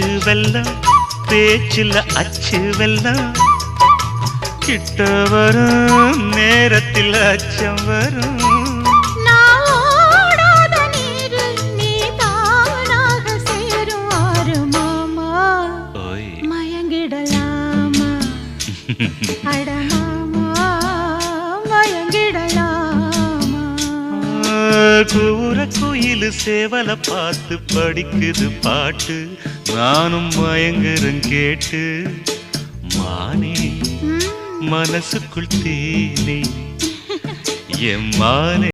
அச்சு வெல்லம் பேச்சில் அச்சு வெல்லம் கிட்ட வரும் நேரத்தில் அச்சம் வரும் கூற குயில் சேவல பார்த்து படிக்குது பாட்டு நானும் மயங்குறேன் கேட்டு மானே மனசுக்குள் தேனே என் மானே